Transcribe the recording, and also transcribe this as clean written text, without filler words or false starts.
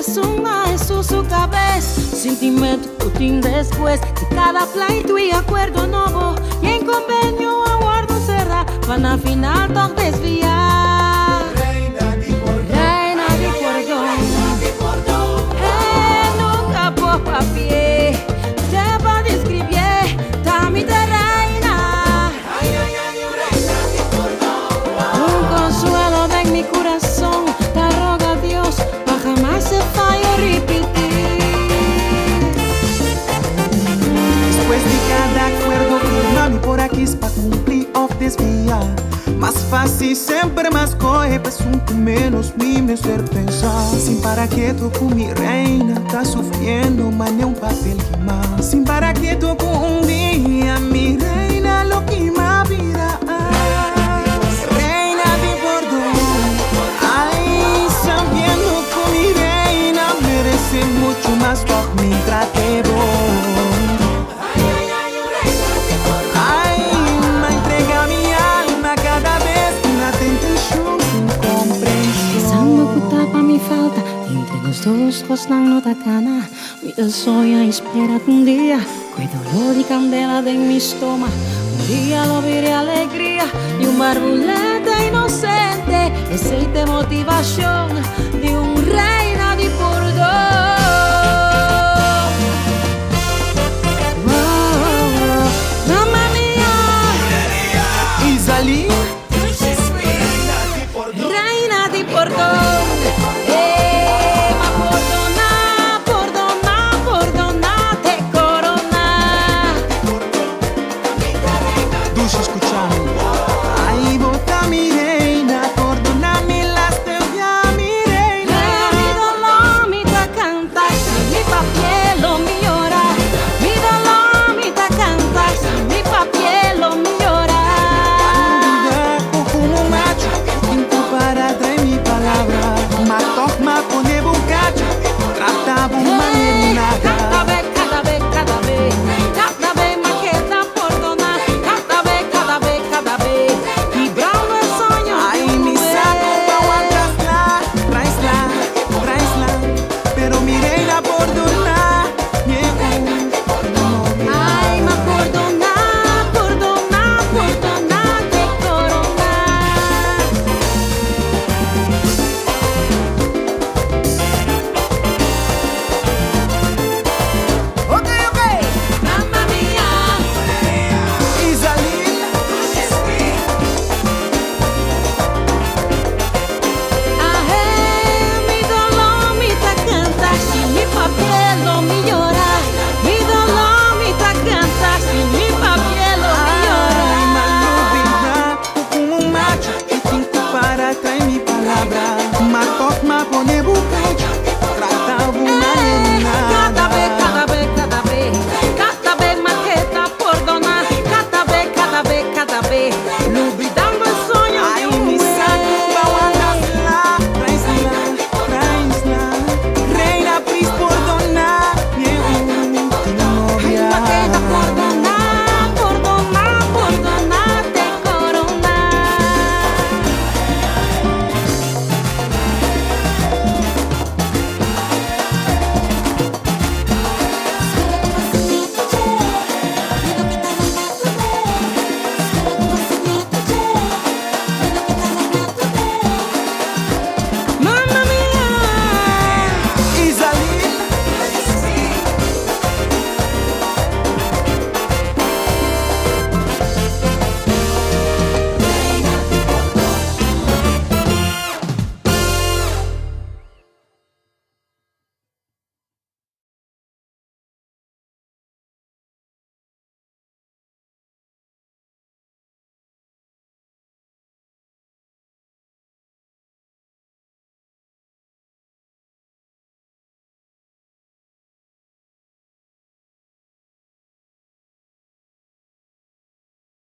corazón a Jesús su cabeza. Sentimento putin después de cada pleito y acuerdo nuevo. Y en convenio aguardo cerrar, van al final todo desviar. Reina di Reina di cordón, nunca por papier, te va a describir, dame de reina. Un consuelo en mi corazón, te roga a Dios, para jamás se falla repetir. Después de cada acuerdo firmado por aquí es para cumplir o desviar. Más fácil, sempre mais corre, presunto menos me ser pensar. Sin para que tu com mi reina, tá sufriendo, mas nem papel que más. Sin para que tu com dia, mi reina, lo que más vida. Reina de perdón, ay, sabiendo que mi reina merece mucho más por mi trate bon. Mi falta entre los dos gozan nota cana. Mi deseo espera un día, con dolor y candela en mi estómago. Un día lo veré alegría y un barbuleta inocente, ese de motivación.